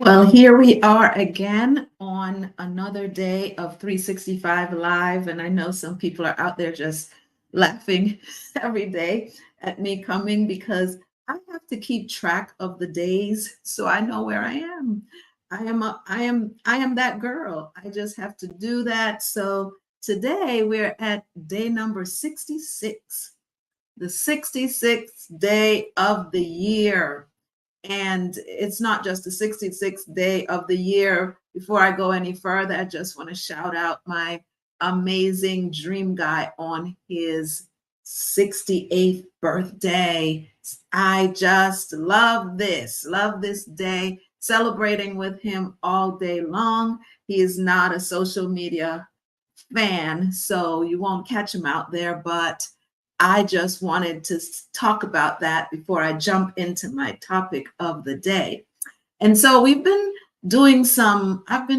Well, here we are again on another day of 365 Live. And I know some people are out there just laughing every day at me coming because I have to keep track of the days so I know where I am. I am that girl. I just have to do that. So today we're at day number 66, the 66th day of the year. And it's not just the 66th day of the year. Before I go any further, I just want to shout out my amazing dream guy on his 68th birthday. I just love this day, celebrating with him all day long. He is not a social media fan, so you won't catch him out there, but I just wanted to talk about that before I jump into my topic of the day. And so I've been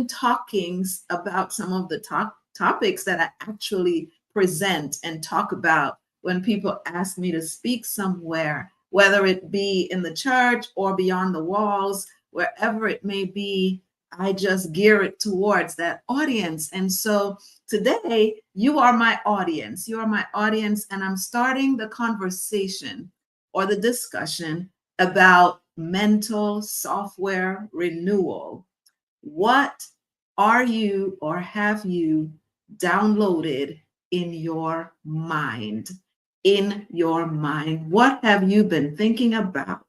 talking about some of the topics that I actually present and talk about when people ask me to speak somewhere, whether it be in the church or beyond the walls, wherever it may be. I just gear it towards that audience. And so today, you are my audience. You are my audience, and I'm starting the conversation or the discussion about mental software renewal. What are you or have you downloaded in your mind? In your mind, what have you been thinking about?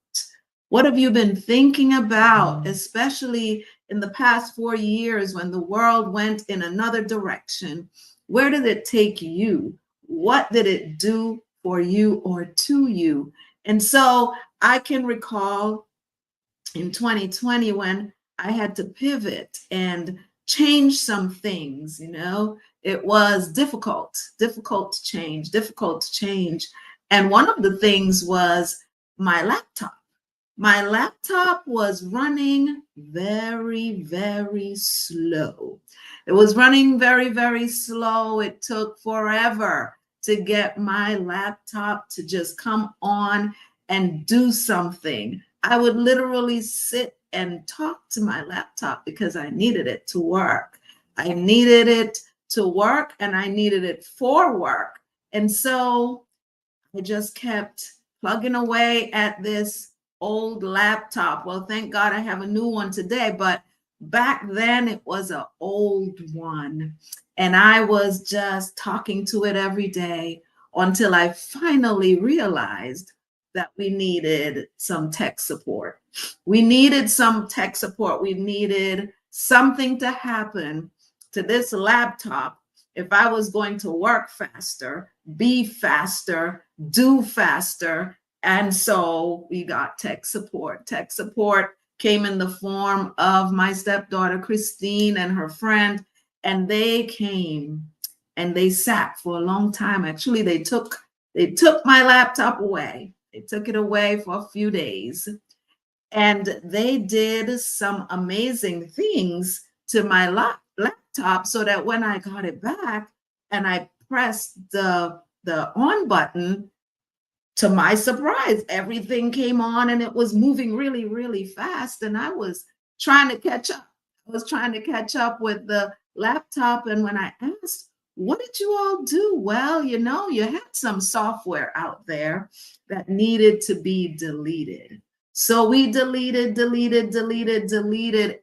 What have you been thinking about, especially in the past 4 years when the world went in another direction? Where did it take you? What did it do for you or to you? And so I can recall in 2020 when I had to pivot and change some things. It was difficult to change. And one of the things was my laptop. My laptop was running very, very slow. It was running very, very slow. It took forever to get my laptop to just come on and do something. I would literally sit and talk to my laptop because I needed it to work. I needed it to work and I needed it for work. And so I just kept plugging away at this old laptop. Well, thank God I have a new one today, but back then it was an old one. And I was just talking to it every day until I finally realized that we needed some tech support. We needed some tech support. We needed something to happen to this laptop if I was going to work faster, be faster, do faster. And so we got tech support. Tech support came in the form of my stepdaughter, Christine, and her friend. And they came and they sat for a long time. Actually, they took my laptop away. They took it away for a few days. And they did some amazing things to my laptop so that when I got it back and I pressed the on button, to my surprise, everything came on and it was moving really, really fast. And I was trying to catch up. I was trying to catch up with the laptop. And when I asked, what did you all do? Well, you had some software out there that needed to be deleted. So we deleted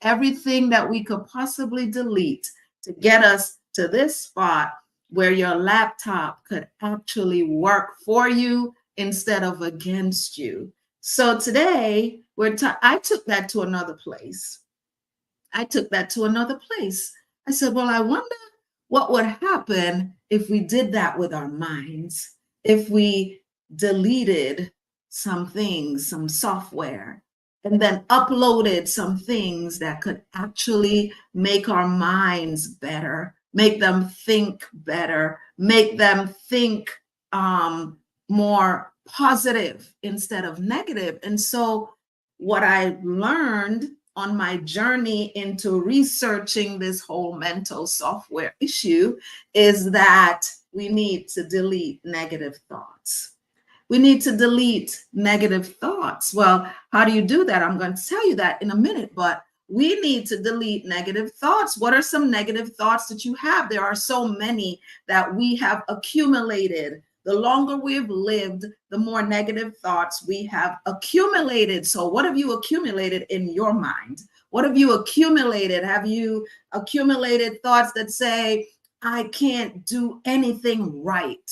everything that we could possibly delete to get us to this spot where your laptop could actually work for you instead of against you. So today, I took that to another place. I said, well, I wonder what would happen if we did that with our minds, if we deleted some things, some software, and then uploaded some things that could actually make our minds better, make them think better, make them think more positive instead of negative. And so what I learned on my journey into researching this whole mental software issue is that we need to delete negative thoughts. We need to delete negative thoughts. Well, how do you do that? I'm going to tell you that in a minute. But we need to delete negative thoughts. What are some negative thoughts that you have? There are so many that we have accumulated. The longer we've lived, the more negative thoughts we have accumulated. So what have you accumulated in your mind? What have you accumulated? Have you accumulated thoughts that say, I can't do anything right?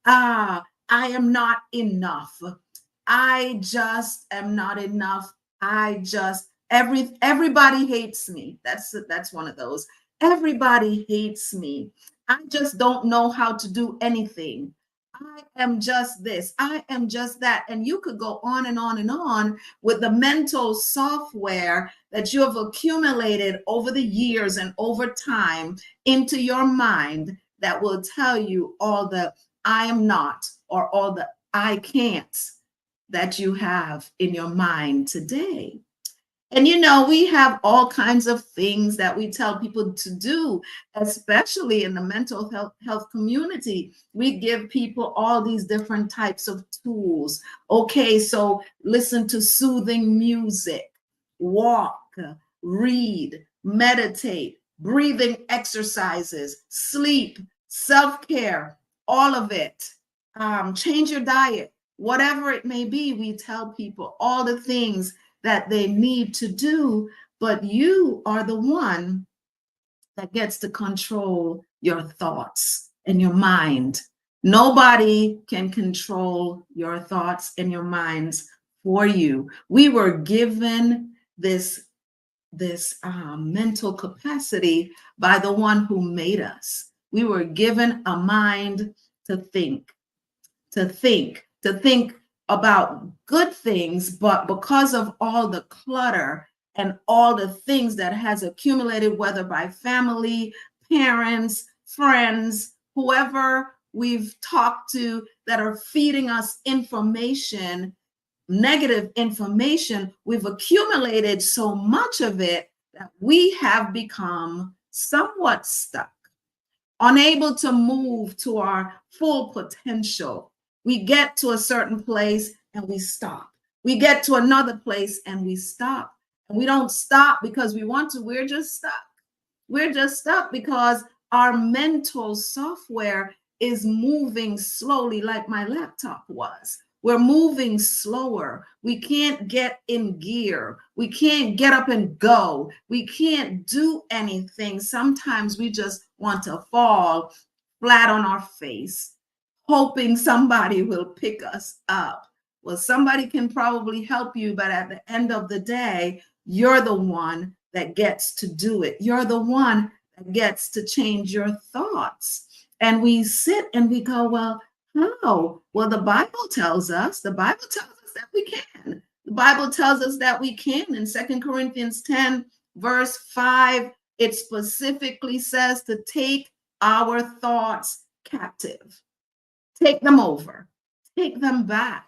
I am not enough. I just am not enough. I just everybody hates me. That's one of those. Everybody hates me. I just don't know how to do anything. I am just this. I am just that. And you could go on and on and on with the mental software that you have accumulated over the years and over time into your mind that will tell you all the I am not or all the I can't that you have in your mind today. And we have all kinds of things that we tell people to do, especially in the mental health community. We give people all these different types of tools. Okay, so listen to soothing music, walk, read, meditate, breathing exercises, sleep, self-care, all of it. Change your diet, whatever it may be. We tell people all the things that they need to do, but you are the one that gets to control your thoughts and your mind. Nobody can control your thoughts and your minds for you. We were given this mental capacity by the one who made us. We were given a mind to think, to think about good things, but because of all the clutter and all the things that has accumulated, whether by family, parents, friends, whoever we've talked to that are feeding us information, negative information, we've accumulated so much of it that we have become somewhat stuck, unable to move to our full potential. We get to a certain place and we stop. We get to another place and we stop. And we don't stop because we want to. We're just stuck. We're just stuck because our mental software is moving slowly, like my laptop was. We're moving slower. We can't get in gear. We can't get up and go. We can't do anything. Sometimes we just want to fall flat on our face, hoping somebody will pick us up. Well, somebody can probably help you, but at the end of the day, you're the one that gets to do it. You're the one that gets to change your thoughts. And we sit and we go, well, how? Well, the Bible tells us that we can. The Bible tells us that we can. In 2 Corinthians 10, verse 5, it specifically says to take our thoughts captive. Take them over. Take them back.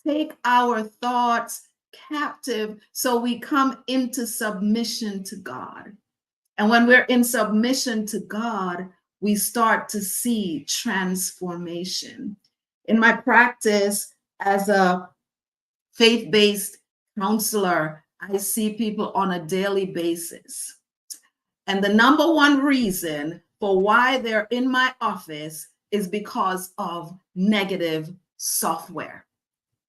Take our thoughts captive so we come into submission to God. And when we're in submission to God, we start to see transformation. In my practice as a faith-based counselor, I see people on a daily basis. And the number one reason for why they're in my office is because of negative software,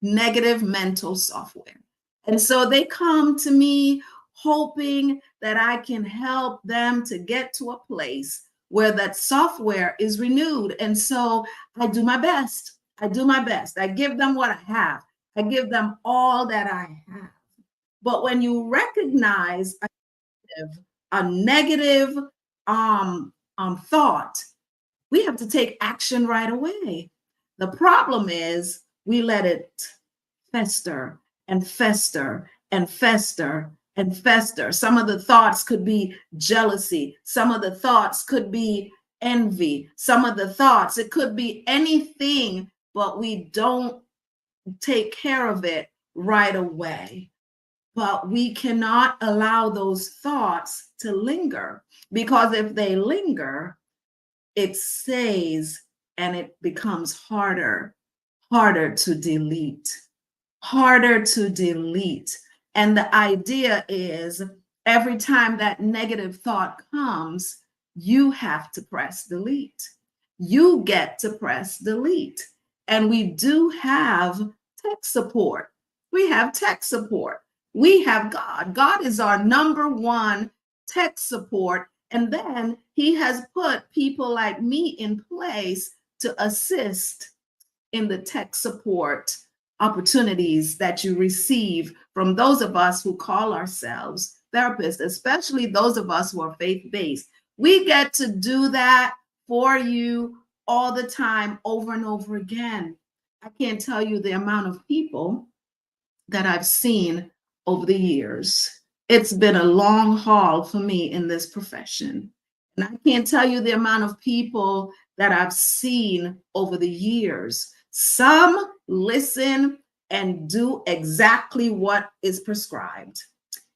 negative mental software. And so they come to me hoping that I can help them to get to a place where that software is renewed. And so I do my best. I do my best. I give them what I have. I give them all that I have. But when you recognize a negative thought, we have to take action right away. The problem is we let it fester and fester and fester and fester. Some of the thoughts could be jealousy. Some of the thoughts could be envy. Some of the thoughts, it could be anything, but we don't take care of it right away. But we cannot allow those thoughts to linger, because if they linger, it stays and it becomes harder to delete, harder to delete. And the idea is Every time that negative thought comes, you have to press delete. You get to press delete. And we do have tech support. We have tech support. We have God. God is our number one tech support. And then he has put people like me in place to assist in the tech support opportunities that you receive from those of us who call ourselves therapists, especially those of us who are faith-based. We get to do that for you all the time, over and over again. I can't tell you the amount of people that I've seen over the years. It's been a long haul for me in this profession. And I can't tell you the amount of people that I've seen over the years. Some listen and do exactly what is prescribed.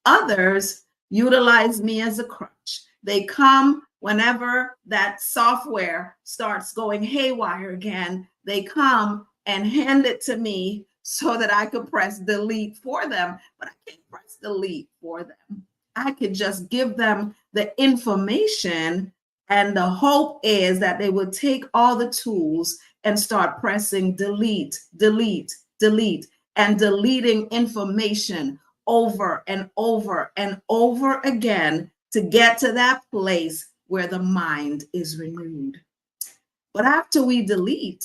Others utilize me as a crutch. They come whenever that software starts going haywire again. They come and hand it to me so that I could press delete for them, but I can't press delete for them. I could just give them the information, and the hope is that they would take all the tools and start pressing delete, delete, delete, and deleting information over and over and over again to get to that place where the mind is renewed. But after we delete,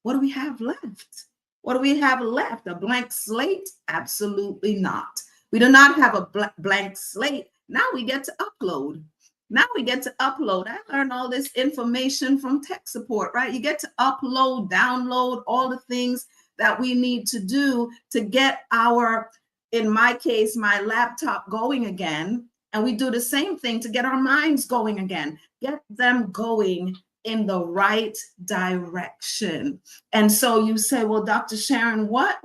what do we have left? What do we have left? A blank slate? Absolutely not. We do not have a blank slate. Now we get to upload. Now we get to upload. I learned all this information from tech support, right? You get to upload, download all the things that we need to do to get our, in my case, my laptop going again. And we do the same thing to get our minds going again, get them going in the right direction. And so you say, well, Dr. Sharon, what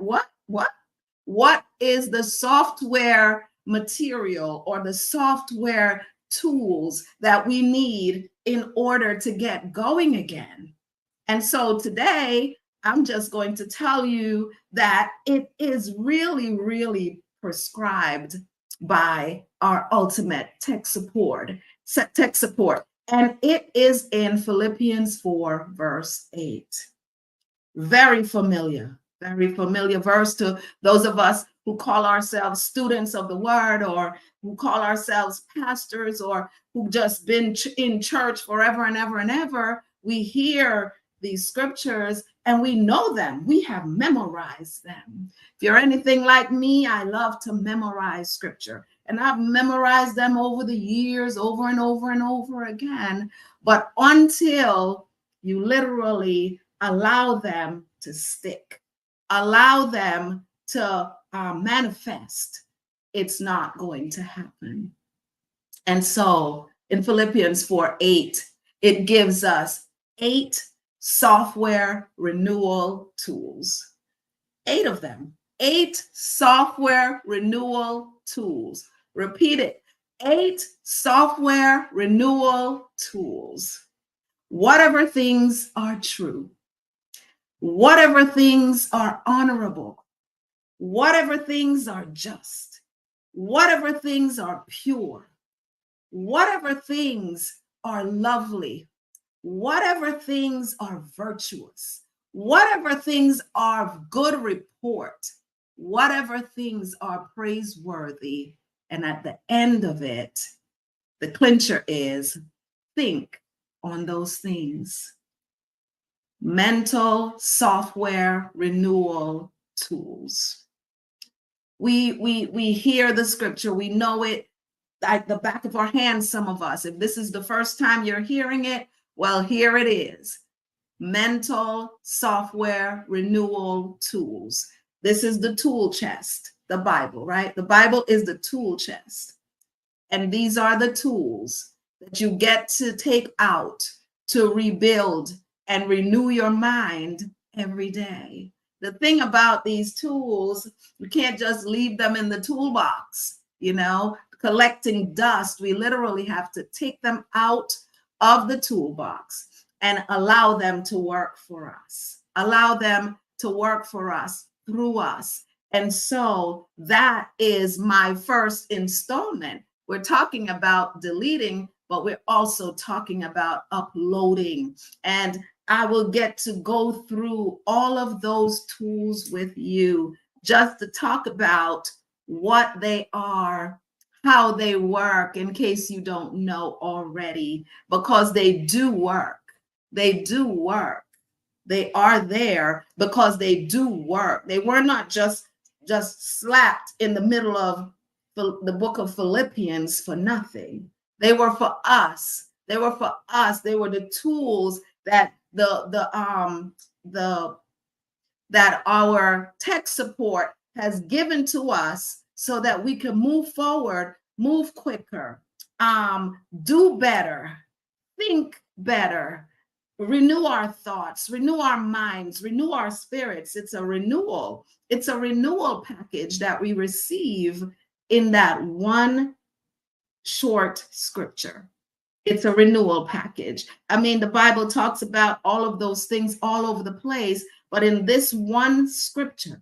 is the software material or the software tools that we need in order to get going again? And so today, I'm just going to tell you that it is really, really prescribed by our ultimate tech support. And it is in Philippians 4, verse 8. Very familiar verse to those of us who call ourselves students of the word, or who call ourselves pastors, or who just been in church forever and ever and ever. We hear these scriptures and we know them. We have memorized them. If you're anything like me, I love to memorize scripture. And I've memorized them over the years, over and over and over again. But until you literally allow them to stick, allow them to manifest, it's not going to happen. And so in Philippians 4:8, it gives us 8 software renewal tools. 8 of them. 8 software renewal tools. Repeat it. 8 software renewal tools. Whatever things are true, whatever things are honorable, whatever things are just, whatever things are pure, whatever things are lovely, whatever things are virtuous, whatever things are of good report, whatever things are praiseworthy. And at the end of it, the clincher is think on those things. Mental software renewal tools. We hear the scripture, we know it like the back of our hands, some of us. If this is the first time you're hearing it, well, here it is. Mental software renewal tools. This is the tool chest, the Bible, right? The Bible is the tool chest. And these are the tools that you get to take out to rebuild and renew your mind every day. The thing about these tools, you can't just leave them in the toolbox, collecting dust. We literally have to take them out of the toolbox and allow them to work for us, allow them to work for us, through us. And so that is my first installment. We're talking about deleting, but we're also talking about uploading. And I will get to go through all of those tools with you just to talk about what they are, how they work, in case you don't know already, because they do work. They do work. They are there because they do work. They were not just slapped in the middle of the book of Philippians for nothing. They were for us. They were for us. They were the tools that that our tech support has given to us so that we can move forward, move quicker, do better, think better, renew our thoughts, renew our minds, renew our spirits. It's a renewal. It's a renewal package that we receive in that one short scripture. It's a renewal package. I mean, the Bible talks about all of those things all over the place, but in this one scripture,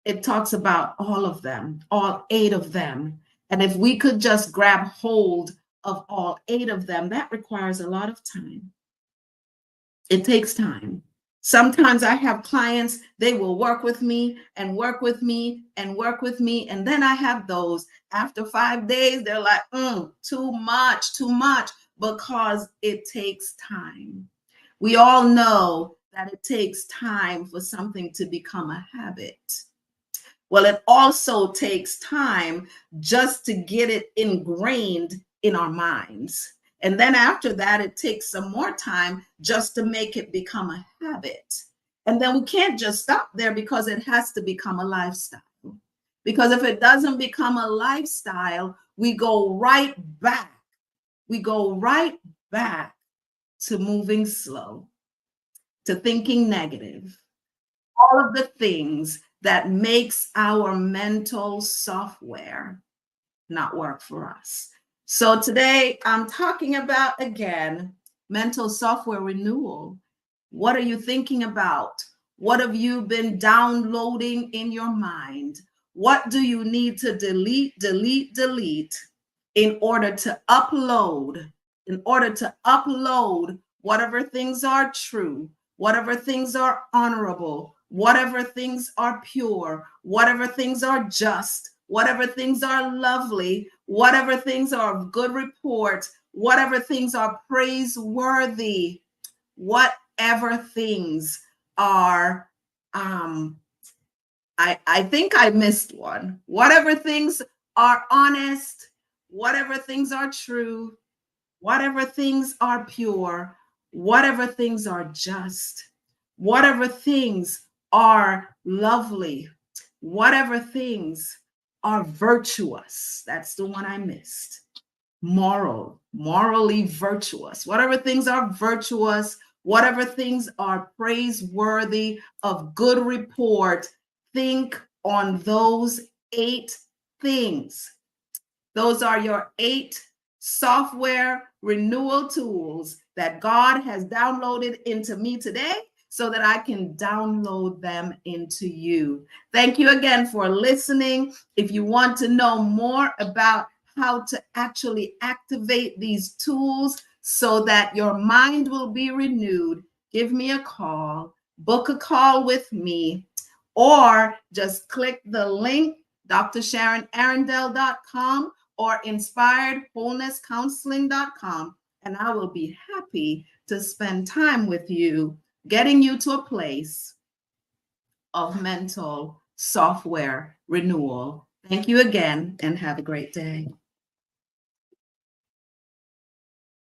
it talks about all of them, all 8 of them. And if we could just grab hold of all 8 of them, that requires a lot of time. It takes time. Sometimes I have clients, they will work with me and work with me and work with me. And then I have those after 5 days, they're like, too much, because it takes time. We all know that it takes time for something to become a habit. Well, it also takes time just to get it ingrained in our minds. And then after that, it takes some more time just to make it become a habit. And then we can't just stop there because it has to become a lifestyle. Because if it doesn't become a lifestyle, we go right back. We go right back to moving slow, to thinking negative, all of the things that makes our mental software not work for us. So today I'm talking about, again, mental software renewal. What are you thinking about? What have you been downloading in your mind? What do you need to delete in order to upload, whatever things are true, whatever things are honorable, whatever things are pure, whatever things are just, whatever things are lovely, whatever things are of good report, whatever things are praiseworthy, whatever things are, I think I missed one. Whatever things are honest, whatever things are true, whatever things are pure, whatever things are just, whatever things are lovely, whatever things are virtuous. That's the one I missed. Morally virtuous. Whatever things are virtuous, whatever things are praiseworthy, of good report, think on those 8 things. Those are your 8 software renewal tools that God has downloaded into me today so that I can download them into you. Thank you again for listening. If you want to know more about how to actually activate these tools so that your mind will be renewed, give me a call, book a call with me, or just click the link, drsharonarendelle.com or inspiredwholenesscounseling.com, and I will be happy to spend time with you, getting you to a place of mental software renewal. Thank you again, and have a great day.